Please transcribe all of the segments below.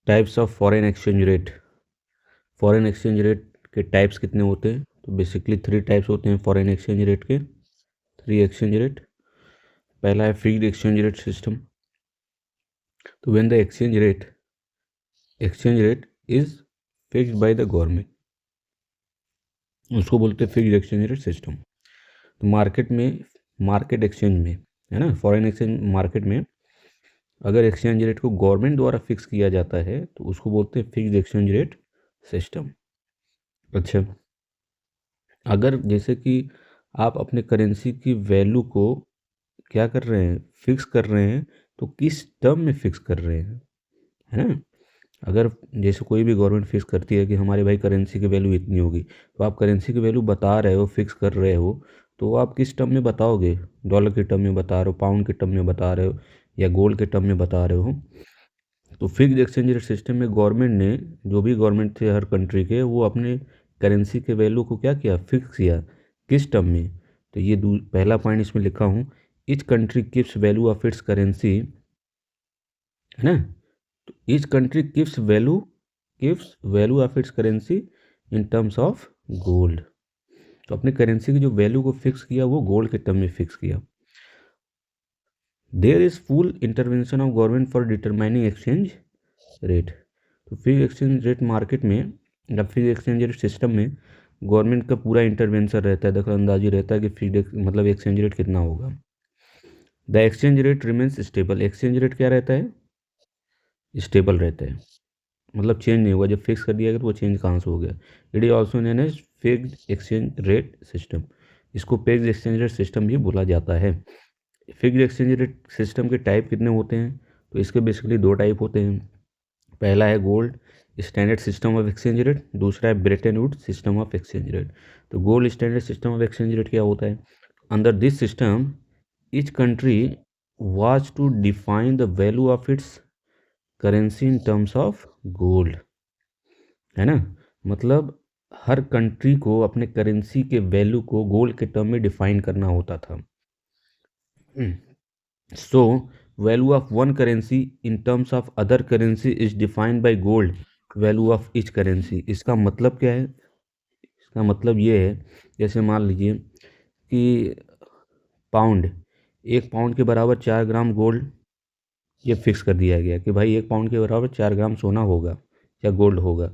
Types of foreign exchange rate. Foreign exchange rate के types कितने होते हैं? तो बेसिकली 3 टाइप्स होते हैं फॉरेन एक्सचेंज रेट के, 3 एक्सचेंज रेट। पहला है फिक्स्ड एक्सचेंज रेट सिस्टम। तो when the exchange rate is fixed by the government, उसको बोलते हैं फिक्स्ड एक्सचेंज रेट सिस्टम। तो मार्केट एक्सचेंज में, है ना, फॉरेन एक्सचेंज मार्केट में अगर एक्सचेंज रेट को गवर्नमेंट द्वारा फिक्स किया जाता है तो उसको बोलते हैं फिक्स्ड एक्सचेंज रेट सिस्टम। अच्छा, अगर जैसे कि आप अपने करेंसी की वैल्यू को क्या कर रहे हैं, फिक्स कर रहे हैं, तो किस टर्म में फिक्स कर रहे हैं, है ना। अगर जैसे कोई भी गवर्नमेंट फिक्स करती है कि हमारे भाई करेंसी की वैल्यू इतनी होगी, तो आप करेंसी की वैल्यू बता रहे हो, फिक्स कर रहे हो, तो आप किस टर्म में बताओगे? डॉलर के टर्म में बता रहे हो, पाउंड के टर्म में बता रहे हो, या गोल्ड के टर्म में बता रहे हो? तो फिक्स्ड एक्सचेंज रेट सिस्टम में गवर्नमेंट ने, जो भी गवर्नमेंट थे हर कंट्री के, वो अपने करेंसी के वैल्यू को क्या किया, फिक्स किया। किस टर्म में? तो ये पहला पॉइंट इसमें लिखा हूँ, each country keeps value of its currency, है ना। तो each country keeps value of its currency in terms of gold. तो अपने करेंसी की जो वैल्यू को फिक्स किया वो गोल्ड के टर्म में फिक्स किया। There is full intervention of government for determining exchange rate. तो फिक्स एक्सचेंज रेट मार्केट में या फिक्स एक्सचेंज रेट सिस्टम में गवर्नमेंट का पूरा इंटरवेंशन रहता है, दखलंदाजी रहता है कि फिक्स मतलब एक्सचेंज रेट कितना होगा। The exchange rate remains stable. Exchange rate क्या रहता है? स्टेबल रहता है, मतलब चेंज नहीं होगा। जब फिक्स कर दिया गया तो वो चेंज कहाँ से हो गया। It is also known as fixed exchange rate system. इसको फिक्स्ड एक्सचेंज रेट सिस्टम भी बोला जाता है। फिक्स्ड एक्सचेंज रेट सिस्टम के टाइप कितने होते हैं? तो इसके बेसिकली 2 टाइप होते हैं। पहला है gold standard system of exchange rate, दूसरा है Bretton Woods system of exchange rate. तो gold standard system of exchange rate क्या होता है? Under this system each country was to define the value of its currency in terms of gold, है ना। मतलब हर country को अपने करेंसी के वैल्यू को गोल्ड के टर्म में डिफाइन करना होता था। So value of one currency in terms of other currency is defined by gold value of each currency. इसका मतलब क्या है? इसका मतलब ये है, जैसे मान लीजिए कि पाउंड, 1 पाउंड के बराबर 4 ग्राम गोल्ड, ये फिक्स कर दिया गया कि भाई 1 पाउंड के बराबर 4 ग्राम सोना होगा या गोल्ड होगा।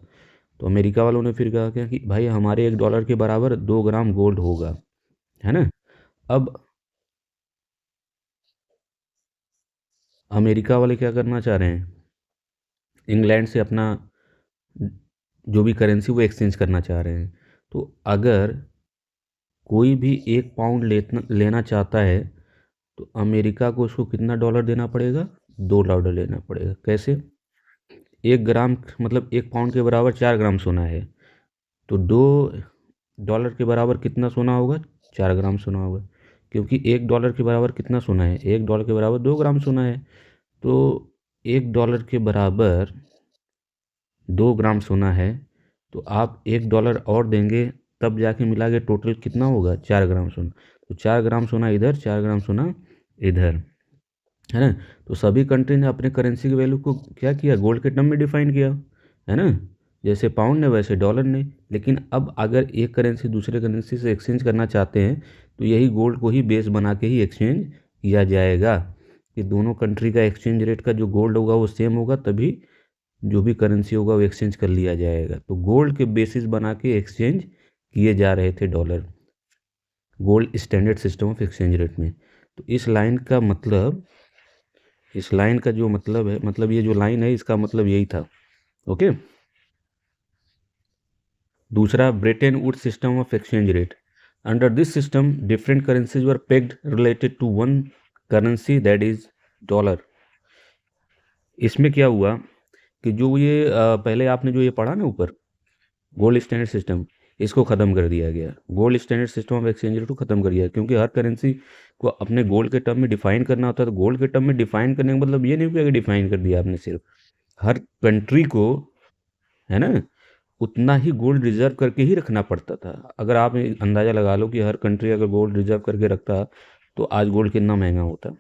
तो अमेरिका वालों ने फिर कहा क्या कि भाई हमारे $1 के बराबर 2 ग्राम गोल्ड होगा, है ना। अब अमेरिका वाले क्या करना चाह रहे हैं, इंग्लैंड से अपना जो भी करेंसी वो एक्सचेंज करना चाह रहे हैं। तो अगर कोई भी 1 पाउंड लेना चाहता है तो अमेरिका को उसको कितना डॉलर देना पड़ेगा? $2 लेना पड़ेगा। कैसे? 1 ग्राम मतलब 1 पाउंड के बराबर 4 ग्राम सोना है, तो $2 के बराबर कितना सोना होगा? 4 ग्राम सोना होगा। क्योंकि $1 के बराबर कितना सोना है? $1 के बराबर 2 ग्राम सोना है। तो $1 के बराबर 2 ग्राम सोना है, तो आप $1 और देंगे तब जाके मिला के टोटल कितना होगा? 4 ग्राम सोना। तो 4 ग्राम सोना इधर, 4 ग्राम सोना इधर, है ना। तो सभी कंट्री ने अपने करेंसी की वैल्यू को क्या किया? गोल्ड के टर्म में डिफाइन किया, है ना। जैसे पाउंड ने वैसे डॉलर ने। लेकिन अब अगर एक करेंसी दूसरे करेंसी से एक्सचेंज करना चाहते हैं तो यही गोल्ड को ही बेस बना के ही एक्सचेंज किया जाएगा कि दोनों कंट्री का एक्सचेंज रेट का जो गोल्ड होगा वो सेम होगा, तभी जो भी करेंसी होगा वो एक्सचेंज कर लिया जाएगा। तो गोल्ड के बेसिस बना के एक्सचेंज किए जा रहे थे dollar, gold standard system of exchange rate में। तो इस लाइन का जो मतलब है, मतलब ये जो लाइन है इसका मतलब यही था। ओके। दूसरा, Bretton Woods system of exchange rate. Under this system different currencies were pegged related to one currency that is dollar. इसमें क्या हुआ कि जो ये पहले आपने जो ये पढ़ा ना ऊपर, गोल्ड स्टैंडर्ड सिस्टम, इसको ख़त्म कर दिया गया। Gold standard system of exchange rate को ख़त्म कर दिया, क्योंकि हर करेंसी को अपने गोल्ड के टर्म में डिफाइन करना होता है। तो गोल्ड के टर्म में डिफाइन करने का मतलब ये नहीं कि डिफाइन कर दिया आपने, सिर्फ हर कंट्री को, है ना, उतना ही गोल्ड रिजर्व करके ही रखना पड़ता था। अगर आप अंदाज़ा लगा लो कि हर कंट्री अगर गोल्ड रिजर्व करके रखता तो आज गोल्ड कितना महंगा होता,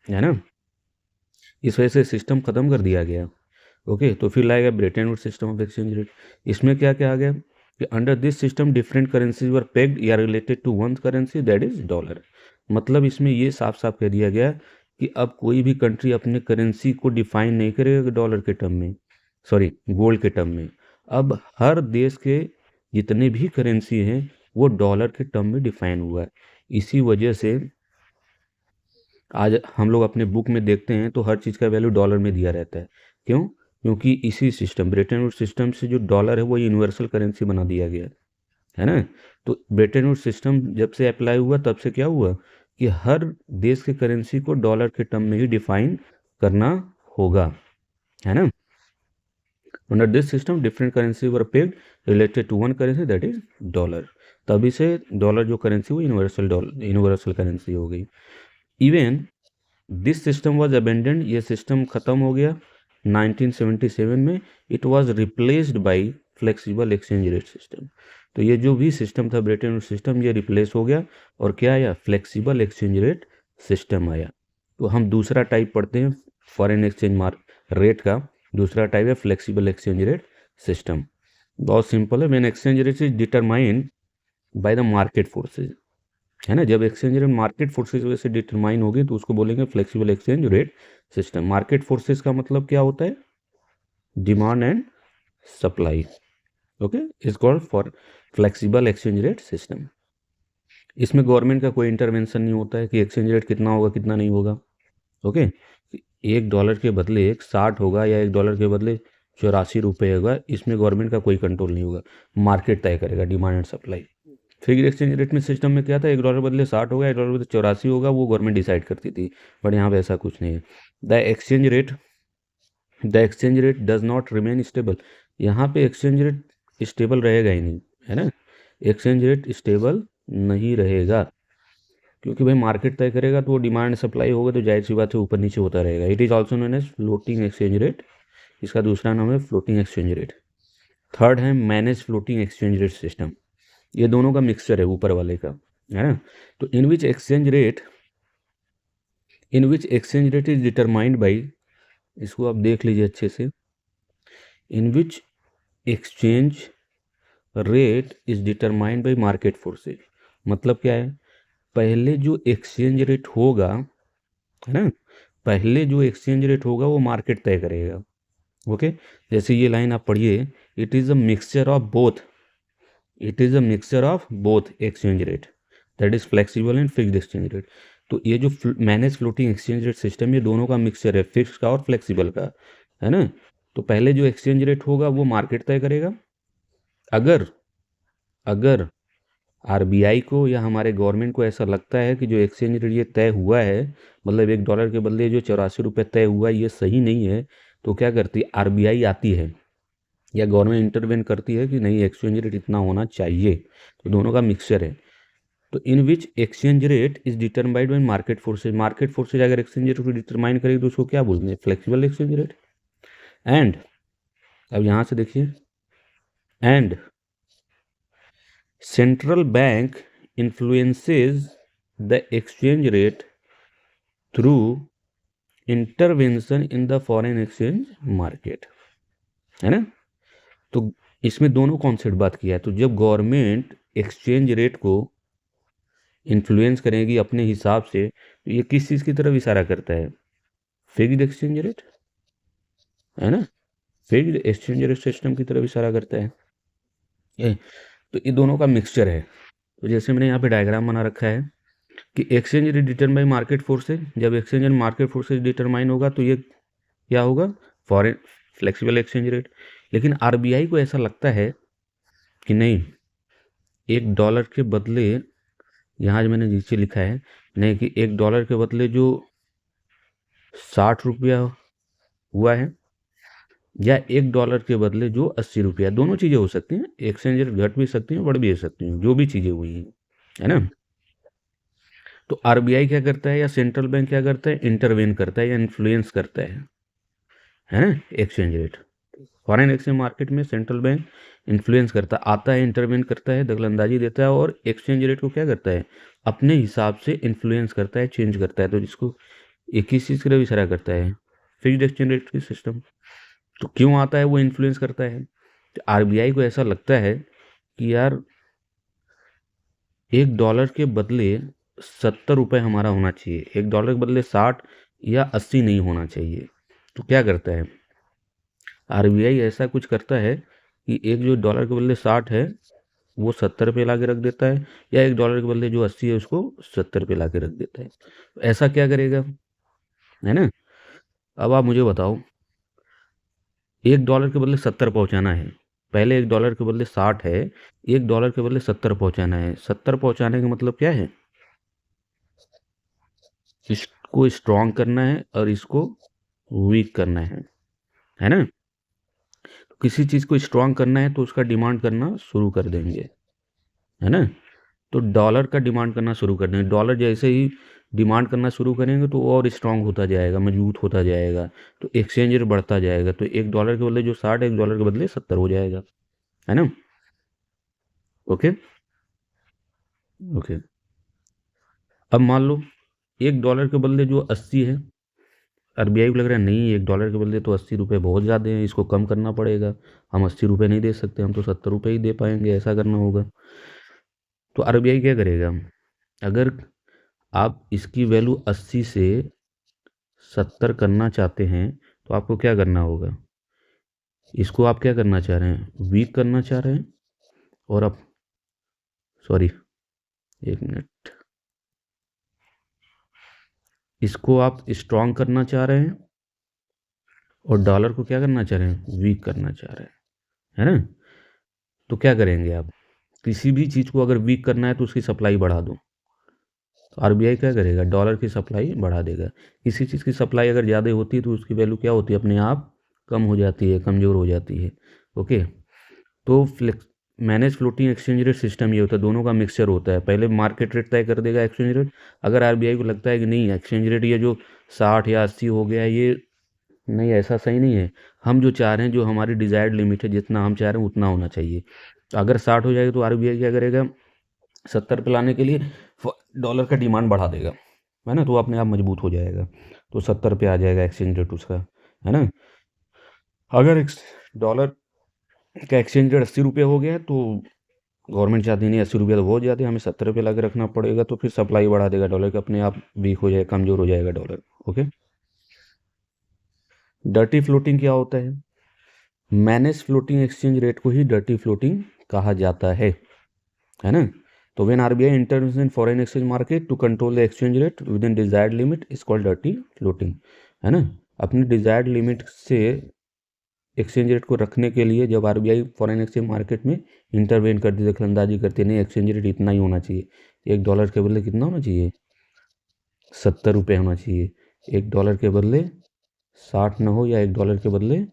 है ना। इस वजह से सिस्टम ख़त्म कर दिया गया। ओके, तो फिर लाएगा Bretton Wood system of exchange rate. इसमें क्या क्या आ गया कि under this system different currencies were pegged या related to one currency that is dollar. मतलब इसमें ये साफ साफ कह दिया गया कि अब कोई भी कंट्री अपने करेंसी को डिफाइन नहीं करेगा डॉलर के टर्म में, सॉरी गोल्ड के टर्म में। अब हर देश के जितने भी करेंसी हैं वो डॉलर के टर्म में डिफाइन हुआ है। इसी वजह से आज हम लोग अपने बुक में देखते हैं तो हर चीज़ का वैल्यू डॉलर में दिया रहता है। क्यों? क्योंकि इसी सिस्टम ब्रेटन वुड्स सिस्टम से जो डॉलर है वो यूनिवर्सल करेंसी बना दिया गया है ना। तो ब्रेटन वुड्स सिस्टम जब से अप्लाई हुआ तब से क्या हुआ कि हर देश के करेंसी को डॉलर के टर्म में ही डिफाइन करना होगा, है ना। Under this system different currency were paid related to one currency that is dollar. तभी से डॉलर जो करेंसी वो यूनिवर्सल करेंसी हो गई। Even this system was abandoned, ये सिस्टम ख़त्म हो गया 1977 में। It was replaced by flexible exchange rate system. तो ये जो भी सिस्टम था ब्रेटन वुड्स सिस्टम ये रिप्लेस हो गया और क्या आया, फ्लेक्सिबल एक्सचेंज रेट सिस्टम आया। तो हम दूसरा टाइप पढ़ते हैं फॉरेन एक्सचेंज रेट का। दूसरा टाइप है फ्लेक्सिबल एक्सचेंज रेट सिस्टम। बहुत सिंपल है, when exchange rate is determined by the market forces, है ना। जब एक्सचेंज रेट मार्केट फोर्सेज वजह से डिटरमाइन होगी तो उसको बोलेंगे flexible exchange rate system. Market forces का मतलब क्या होता है, demand and supply. Okay, is called for flexible exchange rate system. इसमें गवर्नमेंट का कोई इंटरवेंशन नहीं होता है कि एक्सचेंज रेट कितना होगा कितना नहीं होगा। ओके, $1 के बदले 60 होगा या $1 के बदले 84 रुपये होगा, इसमें गवर्नमेंट का कोई कंट्रोल नहीं होगा, मार्केट तय करेगा, demand and supply. Fixed exchange rate में सिस्टम में क्या था, $1 बदले 60 होगा, $1 बदले 84 होगा, वो गवर्नमेंट डिसाइड करती थी। बट यहाँ पे ऐसा कुछ नहीं है। The exchange rate does not remain stable. यहाँ पे एक्सचेंज रेट स्टेबल रहेगा ही नहीं, है ना। एक्सचेंज रेट स्टेबल नहीं रहेगा क्योंकि भाई मार्केट तय करेगा तो वो डिमांड सप्लाई होगा तो जाहिर सी बात है ऊपर नीचे होता रहेगा। It is also known as floating exchange rate, इसका दूसरा नाम है फ्लोटिंग एक्सचेंज रेट। थर्ड है manage floating exchange rate system. ये दोनों का मिक्सचर है ऊपर वाले का, है ना। तो in which exchange rate is determined by, इसको आप देख लीजिए अच्छे से, in which exchange rate is determined by market forces. मतलब क्या है, पहले जो एक्सचेंज रेट होगा, है ना, पहले जो एक्सचेंज रेट होगा वो मार्केट तय करेगा। ओके, जैसे ये लाइन आप पढ़िए, it is a mixture of both exchange rate that is flexible and fixed exchange rate. तो ये जो manage floating exchange rate system, ये दोनों का मिक्सचर है, फिक्स का और फ्लेक्सिबल का, है ना। तो पहले जो एक्सचेंज रेट होगा वो मार्केट तय करेगा। अगर आरबीआई को या हमारे गवर्नमेंट को ऐसा लगता है कि जो एक्सचेंज रेट ये तय हुआ है, मतलब $1 के बदले जो 84 रुपये तय हुआ है ये सही नहीं है, तो क्या करती है, आरबीआई आती है या गवर्नमेंट इंटरवेन करती है कि नहीं एक्सचेंज रेट इतना होना चाहिए। तो दोनों का मिक्सचर है। तो in which exchange rate is determined by market forces. Market forces अगर एक्सचेंज रेट को डिटरमाइन करेगी तो उसको क्या बोलते हैं, फ्लेक्सिबल एक्सचेंज रेट। एंड अब यहाँ से देखिए, and central bank influences the exchange rate through intervention in the foreign exchange market, है ना। तो इसमें दोनों कॉन्सेप्ट बात किया है। तो जब गवर्नमेंट एक्सचेंज रेट को इन्फ्लुएंस करेगी अपने हिसाब से, तो ये किस चीज़ की तरफ इशारा करता है, फिक्स्ड एक्सचेंज रेट, है ना, फिक्स्ड एक्सचेंज रेट सिस्टम की तरफ इशारा करता है। तो ये दोनों का मिक्सचर है। तो जैसे मैंने यहाँ पे डायग्राम बना रखा है कि exchange rate determine by market forces, जब exchange and market forces determine होगा तो ये क्या होगा, फॉरेन फ्लेक्सिबल एक्सचेंज रेट। लेकिन आरबीआई को ऐसा लगता है कि नहीं, $1 के बदले, यहाँ जो मैंने नीचे लिखा है, नहीं कि $1 के बदले जो 60 रुपया हुआ है या $1 के बदले जो 80 रुपया, दोनों चीज़ें हो सकती हैं। एक्सचेंज रेट घट भी सकती हैं बढ़ भी सकती हैं, जो भी चीज़ें हुई हैं, है ना। तो आरबीआई क्या करता है या सेंट्रल बैंक क्या करता है, इंटरवेन करता है या इन्फ्लुएंस करता है ना exchange rate. Foreign exchange market में सेंट्रल बैंक इन्फ्लुएंस करता आता है, इंटरवेन करता है, दखलंदाजी देता है और एक्सचेंज रेट को क्या करता है, अपने हिसाब से इन्फ्लुएंस करता है, चेंज करता है। तो जिसको एक ही चीज़ की तरफ इशारा करता है, फिक्स्ड एक्सचेंज रेट की सिस्टम। तो क्यों आता है, वो इन्फ्लुएंस करता है। तो आरबीआई को ऐसा लगता है कि यार $1 के बदले 70 रुपये हमारा होना चाहिए, $1 के बदले 60 या 80 नहीं होना चाहिए। तो क्या करता है आरबीआई, ऐसा कुछ करता है कि एक जो डॉलर के बदले 60 है वो 70 पे ला के रख देता है, या $1 के बदले जो 80 है उसको 70 पे ला के रख देता है। तो ऐसा क्या करेगा, है ना। अब आप मुझे बताओ, $1 के बदले 70 पहुंचाना है, पहले $1 के बदले 60 है, $1 के बदले 70 पहुंचाना है। 70 पहुंचाने का मतलब क्या है, इसको स्ट्रॉन्ग करना है और इसको वीक करना है ना। किसी चीज़ को स्ट्रॉन्ग करना है तो उसका डिमांड करना शुरू कर देंगे, है ना। तो डॉलर का डिमांड करना शुरू कर देंगे, डॉलर जैसे ही डिमांड करना शुरू करेंगे तो वो और स्ट्रांग होता जाएगा, मजबूत होता जाएगा, तो एक्सचेंज रेट बढ़ता जाएगा। तो $1 के बदले जो 60, $1 के बदले 70 हो जाएगा, है ना। ओके। ओके। अब मान लो $1 के बदले जो 80 है, आरबीआई को लग रहा है नहीं, $1 के बदले तो 80 रुपये बहुत ज़्यादा हैं, इसको कम करना पड़ेगा, हम 80 रुपये नहीं दे सकते, हम तो 70 रुपये ही दे पाएंगे, ऐसा करना होगा। तो आरबीआई क्या करेगा, अगर आप इसकी वैल्यू 80 से 70 करना चाहते हैं तो आपको क्या करना होगा, इसको आप क्या करना चाह रहे हैं, वीक करना चाह रहे हैं, और आप सॉरी, एक मिनट, इसको आप स्ट्रॉन्ग करना चाह रहे हैं और डॉलर को क्या करना चाह रहे हैं, वीक करना चाह रहे हैं, है ना। तो क्या करेंगे आप, किसी भी चीज़ को अगर वीक करना है तो उसकी सप्लाई बढ़ा दो। तो आरबीआई क्या करेगा, डॉलर की सप्लाई बढ़ा देगा। किसी चीज़ की सप्लाई अगर ज़्यादा होती है तो उसकी वैल्यू क्या होती है, अपने आप कम हो जाती है, कमज़ोर हो जाती है। ओके। तो flex manage floating exchange rate system ये होता है, दोनों का मिक्सचर होता है। पहले मार्केट रेट तय कर देगा एक्सचेंज रेट, अगर आरबीआई को लगता है कि नहीं एक्सचेंज रेट ये जो 60 या 80 हो गया है, ये नहीं, ऐसा सही नहीं है, हम जो चाह रहे हैं, जो हमारी डिज़ायर्ड लिमिट है, जितना हम चाह रहे हैं उतना होना चाहिए। तो अगर 60 हो जाएगा तो आरबीआई क्या करेगा, 70 पे लाने के लिए डॉलर का डिमांड बढ़ा देगा, है ना, तो वो अपने आप मजबूत हो जाएगा, तो 70 पे आ जाएगा एक्सचेंज रेट उसका, है ना। अगर डॉलर का एक्सचेंज रेट 80 रुपये हो गया है तो गवर्नमेंट चाहती नहीं, 80 रुपये तो बहुत ज़्यादा है, हमें 70 पे ला के रखना पड़ेगा, तो फिर सप्लाई बढ़ा देगा डॉलर का, अपने आप वीक हो जाएगा, कमज़ोर हो जाएगा डॉलर। ओके। डर्टी फ्लोटिंग क्या होता है, मैनेज फ्लोटिंग एक्सचेंज रेट को ही डर्टी फ्लोटिंग कहा जाता है ना। तो when RBI intervenes in foreign exchange market to control the exchange rate within desired limit is called dirty floating, है ना। अपनी डिजायर्ड लिमिट से एक्सचेंज रेट को रखने के लिए जब आरबीआई फॉरेन एक्सचेंज मार्केट में इंटरवेन करती है, दखलंदाजी करती है, नहीं एक्सचेंज रेट इतना ही होना चाहिए, $1 के बदले कितना होना चाहिए, 70 रुपये होना चाहिए, $1 के बदले 60 ना हो, या $1 के बदले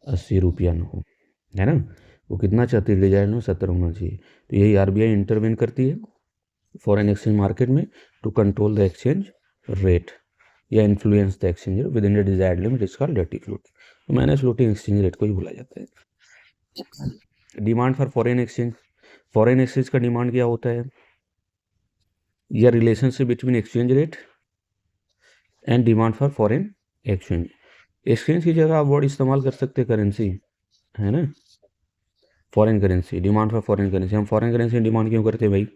80 रुपया ना हो, है ना। वो कितना चाहती है, डिजायर्ड में 70 होना चाहिए। तो यही आरबीआई इंटरवेन करती है फॉरेन एक्सचेंज मार्केट में to control the exchange rate या influence the exchange rate within the desired limit is called dirty floating. तो मैनेज फ्लोटिंग एक्सचेंज रेट को ही बोला जाता है। Demand for foreign exchange, foreign exchange का demand क्या होता है, या relationship between exchange rate and demand for foreign exchange. Exchange की जगह आप वर्ड इस्तेमाल कर सकते हैं करेंसी, है ना, foreign currency, demand for foreign currency. हम फॉरेन करेंसी की डिमांड क्यों करते हैं भाई,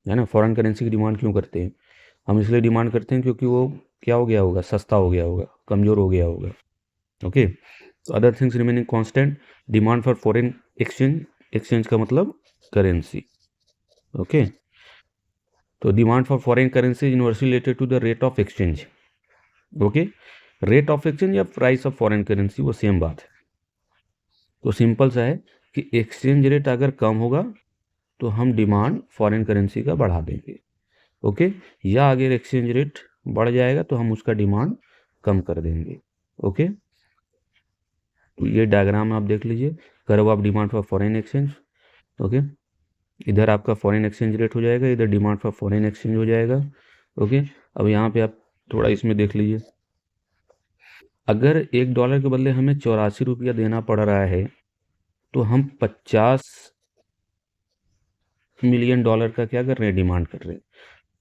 है ना, फॉरेन करेंसी की डिमांड क्यों करते हैं, हम इसलिए डिमांड करते हैं क्योंकि वो क्या हो गया होगा, सस्ता हो गया होगा, कमज़ोर हो गया होगा। ओके। तो other things remaining constant, demand for foreign exchange, exchange का मतलब करेंसी। ओके। तो demand for foreign currency is inversely related to the rate of exchange. Okay. Rate of exchange या प्राइस ऑफ फॉरेन करेंसी वो same बात है। तो simple सा है कि एक्सचेंज रेट अगर कम होगा तो हम डिमांड फॉरेन करेंसी का बढ़ा देंगे। ओके। या अगर एक्सचेंज रेट बढ़ जाएगा तो हम उसका डिमांड कम कर देंगे। ओके। तो ये डायग्राम आप देख लीजिए, curve of demand for foreign exchange. Okay. इधर आपका फॉरेन एक्सचेंज रेट हो जाएगा, इधर डिमांड फॉर फॉरेन एक्सचेंज हो जाएगा। ओके। अब यहाँ पे आप थोड़ा इसमें देख लीजिए, अगर $1 के बदले हमें 84 रुपया देना पड़ रहा है तो हम $50 मिलियन का क्या कर रहे हैं, डिमांड कर रहे हैं।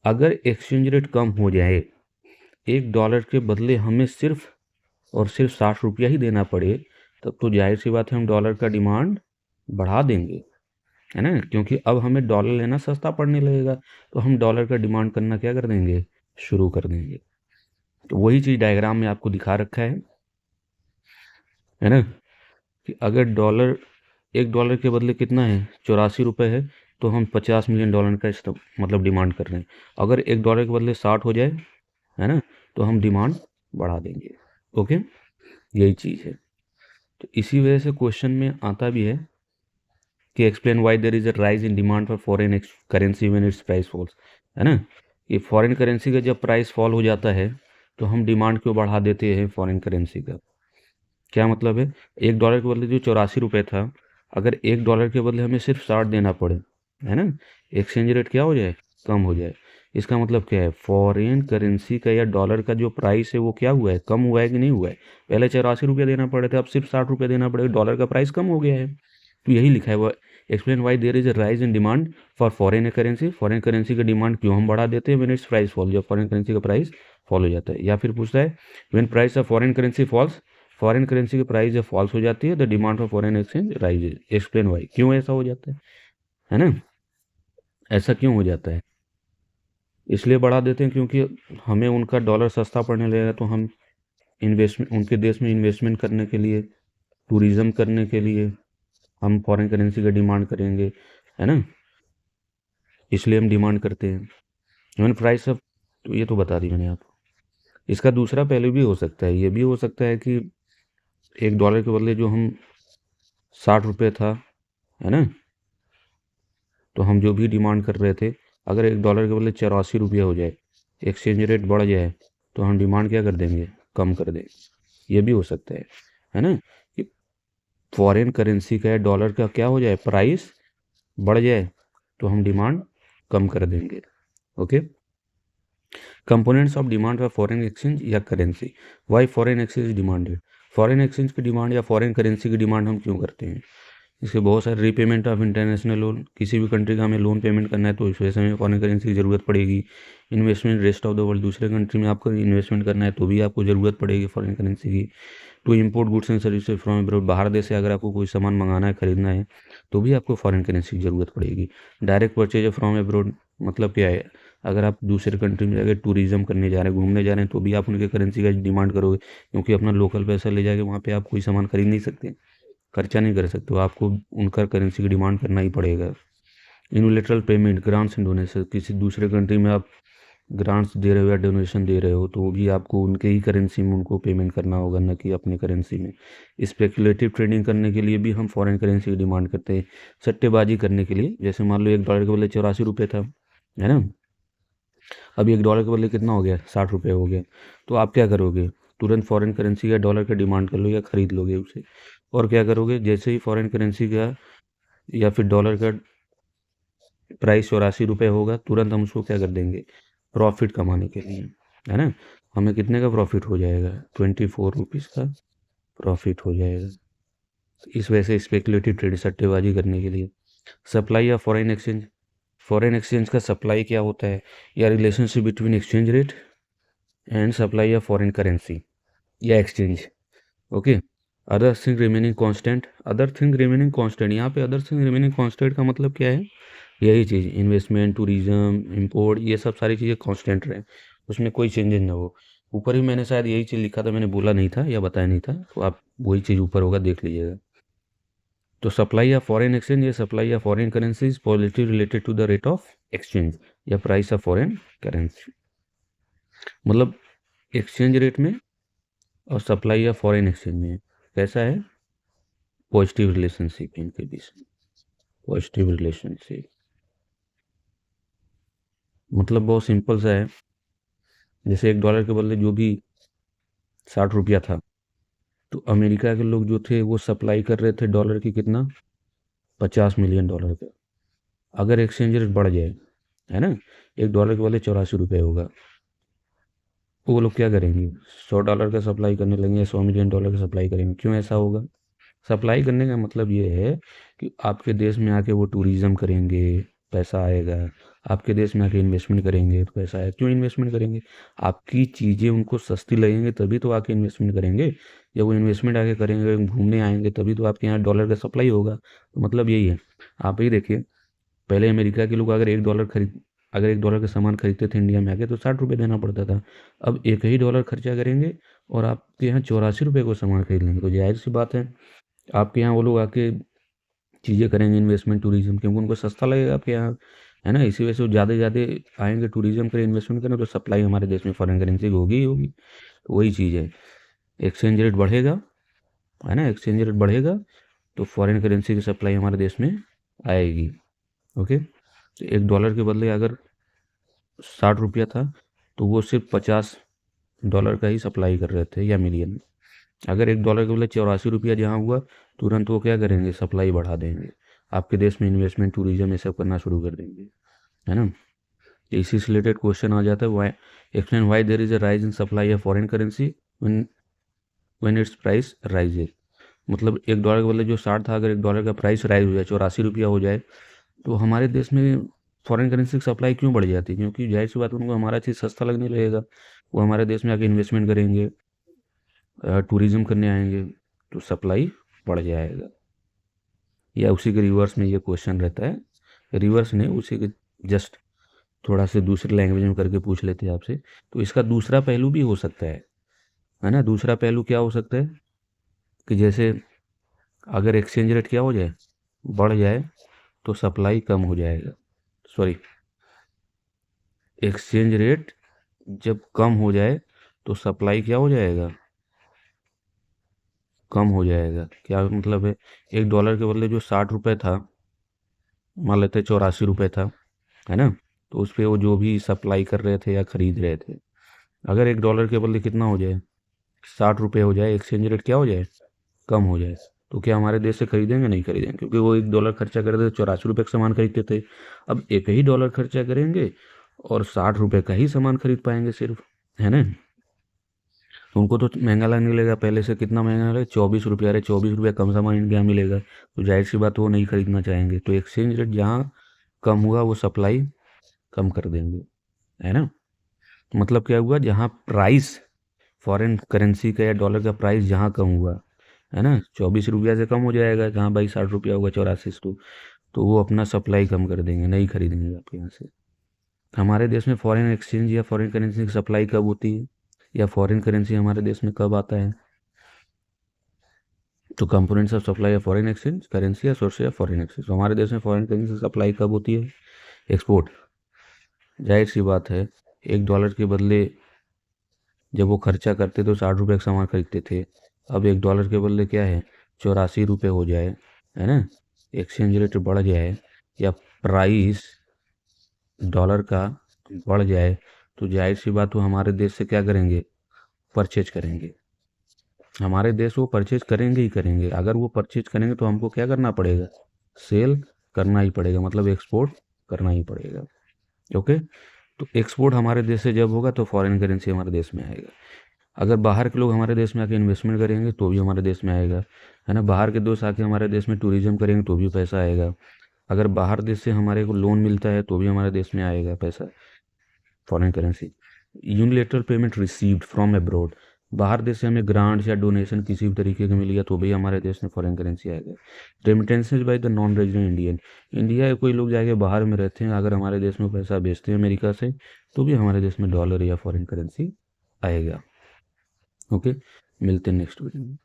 अगर एक्सचेंज रेट कम हो जाए, $1 के बदले हमें सिर्फ और सिर्फ 60 रुपया ही देना पड़े, तब तो जाहिर सी बात है हम डॉलर का डिमांड बढ़ा देंगे, है ना, क्योंकि अब हमें डॉलर लेना सस्ता पड़ने लगेगा, तो हम डॉलर का डिमांड करना क्या कर देंगे, शुरू कर देंगे। तो वही चीज़ डायग्राम में आपको दिखा रखा है ना, कि अगर डॉलर $1 के बदले कितना है, 84 रुपये है, तो हम $50 मिलियन का मतलब डिमांड कर रहे हैं। अगर $1 के बदले 60 हो जाए, है ना, तो हम डिमांड बढ़ा देंगे। ओके, यही चीज़ है। तो इसी वजह से क्वेश्चन में आता भी है कि explain why there is a rise in demand for foreign currency when its price falls, है ना, कि फॉरेन करेंसी का जब प्राइस फॉल हो जाता है तो हम डिमांड क्यों बढ़ा देते हैं फॉरेन करेंसी का। क्या मतलब है, $1 के बदले जो 84 रुपये था, अगर $1 के बदले हमें सिर्फ 60 देना पड़े, है ना, एक्सचेंज रेट क्या हो जाए, कम हो जाए, इसका मतलब क्या है, फॉरेन करेंसी का या डॉलर का जो प्राइस है वो क्या हुआ है, कम हुआ है कि नहीं हुआ है। पहले 84 रुपये देना पड़े थे, अब सिर्फ 60 रुपये देना पड़ेगा, डॉलर का प्राइस कम हो गया है। तो यही लिखा है वो, explain why there is a rise in demand for foreign currency, foreign currency का डिमांड क्यों हम बढ़ा देते हैं व्हेन इट्स प्राइस फॉल, जब फॉरेन करेंसी का प्राइस फॉल हो जाता है। या फिर पूछता है when price of foreign currency falls, foreign currency की प्राइस जब फॉल्स हो जाती है, the demand for foreign exchange rises, explain why, क्यों ऐसा हो जाता है ना, ऐसा क्यों हो जाता है, इसलिए बढ़ा देते हैं क्योंकि हमें उनका डॉलर सस्ता पड़ने लगेगा, तो हम इन्वेस्टमेंट उनके देश में इन्वेस्टमेंट करने के लिए, टूरिज़्म करने के लिए हम फॉरेन करेंसी का डिमांड करेंगे, है ना, इसलिए हम डिमांड करते हैं। इवन प्राइस ऑफ, तो ये तो बता दी मैंने आपको। इसका दूसरा पहलू भी हो सकता है, ये भी हो सकता है कि $1 के बदले जो हम 60 रुपये था, है ना, तो हम जो भी डिमांड कर रहे थे, अगर $1 के बदले 84 रुपये हो जाए, एक्सचेंज रेट बढ़ जाए, तो हम डिमांड क्या कर देंगे, कम कर देंगे। ये भी हो सकता है ना, कि फॉरेन करेंसी का या डॉलर का क्या हो जाए, प्राइस बढ़ जाए, तो हम डिमांड कम कर देंगे। Okay, components of demand for foreign exchange या currency, why foreign exchange demanded, foreign exchange की डिमांड या फॉरेन करेंसी की डिमांड हम क्यों करते हैं। इसके बहुत सारे, रीपेमेंट ऑफ इंटरनेशनल लोन, किसी भी कंट्री का हमें लोन पेमेंट करना है तो इस वजह से हमें फॉरेन करेंसी की ज़रूरत पड़ेगी। Investment rest of the world, दूसरे कंट्री में आपको इन्वेस्टमेंट करना है तो भी आपको ज़रूरत पड़ेगी फॉरेन करेंसी की। To import goods and services from abroad, बाहर देश से अगर आपको कोई सामान मंगाना है, खरीदना है, तो भी आपको फॉरेन करेंसी की ज़रूरत पड़ेगी। डायरेक्ट परचेज फ्रॉम अब्रॉड मतलब क्या है, अगर आप दूसरे कंट्री में जाकर टूरिज़्म करने जा रहे हैं, घूमने जा रहे हैं, तो भी आप उनके करेंसी का डिमांड करोगे, क्योंकि अपना लोकल पैसा ले जाके वहाँ पे आप कोई सामान खरीद नहीं सकते, खर्चा नहीं कर सकते हो, आपको उनका करेंसी की डिमांड करना ही पड़ेगा। Unilateral payment, grants and donation, किसी दूसरे कंट्री में आप ग्रांट्स दे रहे हो या डोनेशन दे रहे हो, तो भी आपको उनके ही करेंसी में उनको पेमेंट करना होगा, न कि अपने करेंसी में। स्पेकुलेटिव ट्रेडिंग करने के लिए भी हम फॉरेन करेंसी की डिमांड करते हैं। सट्टेबाजी करने के लिए, जैसे मान लो $1 के बदले 84 रुपये था, है ना, अब $1 के बदले कितना हो गया, 60 रुपये हो गया, तो आप क्या करोगे, तुरंत फॉरेन करेंसी या डॉलर का डिमांड कर लो या ख़रीद लोगे उसे। और क्या करोगे, जैसे ही फॉरेन करेंसी का या फिर डॉलर का प्राइस 84 रुपये होगा, तुरंत हम उसको क्या कर देंगे, प्रॉफिट कमाने के लिए, है ना, हमें कितने का प्रॉफिट हो जाएगा, 24 रुपीज़ का प्रॉफिट हो जाएगा। इस वजह से स्पेकुलेटिव ट्रेड, सट्टेबाजी करने के लिए। सप्लाई या फॉरेन एक्सचेंज, फॉरेन एक्सचेंज का सप्लाई क्या होता है, या relationship between exchange rate and supply of foreign currency या exchange. Okay, other thing remaining constant, other thing remaining constant, यहाँ पे अदर थिंग रिमेनिंग कांस्टेंट का मतलब क्या है, यही चीज़, इन्वेस्टमेंट, टूरिज़्म, इंपोर्ट, ये सब सारी चीज़ें कांस्टेंट रहें, उसमें कोई चेंजेस ना हो। ऊपर ही मैंने शायद यही चीज़ लिखा था, मैंने बोला नहीं था या बताया नहीं था, तो आप वही चीज़ ऊपर होगा, देख लीजिएगा। तो सप्लाई या फॉरेन एक्सचेंज या सप्लाई या foreign currency is positive related to the rate of exchange या प्राइस ऑफ फॉरेन करेंसी, मतलब एक्सचेंज रेट में और सप्लाई या फॉरेन एक्सचेंज में कैसा है, पॉजिटिव रिलेशनशिप इनके बीच में, पॉजिटिव रिलेशनशिप। मतलब बहुत सिंपल सा है, जैसे $1 के बदले जो भी 60 रुपया था, तो अमेरिका के लोग जो थे वो सप्लाई कर रहे थे डॉलर की कितना, $50 मिलियन का। अगर एक्सचेंज रेट बढ़ जाए, है ना, $1 के बदले 84 रुपये होगा, तो वो लोग क्या करेंगे, $100 का सप्लाई करने लगेंगे, $100 मिलियन का सप्लाई करेंगे। क्यों ऐसा होगा, सप्लाई करने का मतलब ये है कि आपके देश में आके वो टूरिज़्म करेंगे, पैसा आएगा, आपके देश में आके इन्वेस्टमेंट करेंगे तो पैसा है। क्यों इन्वेस्टमेंट करेंगे? आपकी चीज़ें उनको सस्ती लगेंगे तभी तो आके इन्वेस्टमेंट करेंगे। जब वो इन्वेस्टमेंट आके करेंगे, घूमने आएंगे, तभी तो आपके यहाँ डॉलर का सप्लाई होगा। तो मतलब यही है। आप ही देखिए, पहले अमेरिका के लोग अगर $1 का सामान खरीदते थे इंडिया में आके तो ₹60 देना पड़ता था। अब $1 ही खर्चा करेंगे और आपके यहाँ ₹84 को सामान खरीद लेंगे। तो जाहिर सी बात है, आपके यहाँ वो लोग आके चीज़ें करेंगे इन्वेस्टमेंट टूरिज्म, क्योंकि उनको सस्ता लगेगा आपके यहाँ, है ना। इसी वजह से वो ज़्यादा से ज़्यादा आएंगे टूरिज्म करें, इन्वेस्टमेंट करें, तो सप्लाई हमारे देश में फॉरेन करेंसी की होगी ही होगी। तो वही चीज़ है, एक्सचेंज रेट बढ़ेगा, है ना। एक्सचेंज रेट बढ़ेगा तो फॉरेन करेंसी की सप्लाई हमारे देश में आएगी। ओके, तो $1 के बदले अगर ₹60 था तो वो सिर्फ $50 का ही सप्लाई कर रहे थे, या मिलियन। अगर $1 के बदले ₹84 जहाँ हुआ, तुरंत वो क्या करेंगे, सप्लाई बढ़ा देंगे, आपके देश में इन्वेस्टमेंट टूरिज्म ये सब करना शुरू कर देंगे, है ना। इसी से रिलेटेड क्वेश्चन आ जाता है, why explain why there is a rise in supply of foreign currency when when its price rises. मतलब $1 के बदले जो 60 था, अगर $1 का प्राइस राइज हो जाए, ₹84 हो जाए, तो हमारे देश में फॉरेन करेंसी की सप्लाई क्यों बढ़ जाती है? क्योंकि जाहिर सी बात है, उनको हमारा चीज़ सस्ता लगने लगेगा, वो हमारे देश में आके इन्वेस्टमेंट करेंगे, टूरिज्म करने आएंगे, तो सप्लाई बढ़ जाएगा। या उसी के रिवर्स में ये क्वेश्चन रहता है, रिवर्स नहीं, उसी के जस्ट थोड़ा से दूसरे लैंग्वेज में करके पूछ लेते हैं आपसे। तो इसका दूसरा पहलू भी हो सकता है ना। दूसरा पहलू क्या हो सकता है कि जैसे अगर एक्सचेंज रेट क्या हो जाए, बढ़ जाए, तो सप्लाई कम हो जाएगा। सॉरी, एक्सचेंज रेट जब कम हो जाए तो सप्लाई क्या हो जाएगा, कम हो जाएगा। क्या मतलब है? $1 के बदले जो ₹60 था, मान लेते ₹84 था, है ना। तो उस पर वो जो भी सप्लाई कर रहे थे या खरीद रहे थे, अगर $1 के बदले कितना हो जाए, ₹60 हो जाए, एक्सचेंज रेट क्या हो जाए, कम हो जाए, तो क्या हमारे देश से खरीदेंगे? नहीं खरीदेंगे, क्योंकि वो $1 खर्चा कर रहे थे, ₹84 का सामान खरीदते थे। अब $1 ही खर्चा करेंगे और ₹60 का ही सामान खरीद पाएंगे सिर्फ, है ना। तो उनको तो महंगा लगने लगेगा, पहले से कितना महंगा लगेगा, ₹24। अरे ₹24 कम सामान इंडिया में मिलेगा, तो जाहिर सी बात वो नहीं खरीदना चाहेंगे। तो एक्सचेंज रेट जहाँ कम हुआ, वो सप्लाई कम कर देंगे, है ना। मतलब क्या हुआ, जहाँ प्राइस फॉरेन करेंसी का या डॉलर का प्राइस जहाँ कम हुआ, है ना, ₹24 से कम हो जाएगा, जहाँ भाई ₹60 होगा, 84 तो वो अपना सप्लाई कम कर देंगे, नहीं खरीदेंगे आपके यहाँ से। हमारे देश में फॉरेन एक्सचेंज या फॉरेन करेंसी की सप्लाई कब होती है, या फॉरेन करेंसी हमारे देश में कब आता है? तो components of supply of foreign exchange currency या सोर्स ऑफ फॉरेन एक्सचेंज। तो हमारे देश में फॉरेन करेंसी सप्लाई कब होती है? एक्सपोर्ट। जाहिर सी बात है, $1 के बदले जब वो खर्चा करते तो ₹60 का सामान खरीदते थे, अब $1 के बदले क्या है, ₹84 हो जाए, है ना, एक्सचेंज रेट बढ़ जाए या प्राइस डॉलर का बढ़ जाए, तो जाहिर सी बात वो हमारे देश से क्या करेंगे, परचेज करेंगे। हमारे देश वो परचेज करेंगे ही करेंगे। अगर वो परचेज करेंगे तो हमको क्या करना पड़ेगा, सेल करना ही पड़ेगा, मतलब एक्सपोर्ट करना ही पड़ेगा। ओके, तो एक्सपोर्ट हमारे देश से जब होगा तो फॉरेन करेंसी हमारे देश में आएगा। अगर बाहर के लोग हमारे देश में आके इन्वेस्टमेंट करेंगे तो भी हमारे देश में आएगा, है ना। बाहर के दोस्त आके हमारे देश में टूरिज्म करेंगे तो भी पैसा आएगा। अगर बाहर देश से हमारे को लोन मिलता है तो भी हमारे देश में आएगा पैसा, foreign currency. Unilateral payment received from abroad, बाहर देश से हमें ग्रांट्स या डोनेशन किसी भी तरीके का मिल गया तो भी हमारे देश में फॉरेन करेंसी आएगा। Remittances by the non resident Indian, India के कोई लोग जाके बाहर में रहते हैं, अगर हमारे देश में पैसा भेजते हैं अमेरिका से, तो भी हमारे देश में डॉलर या फॉरेन करेंसी आएगा। ओके, मिलते हैं नेक्स्ट वीडियो में।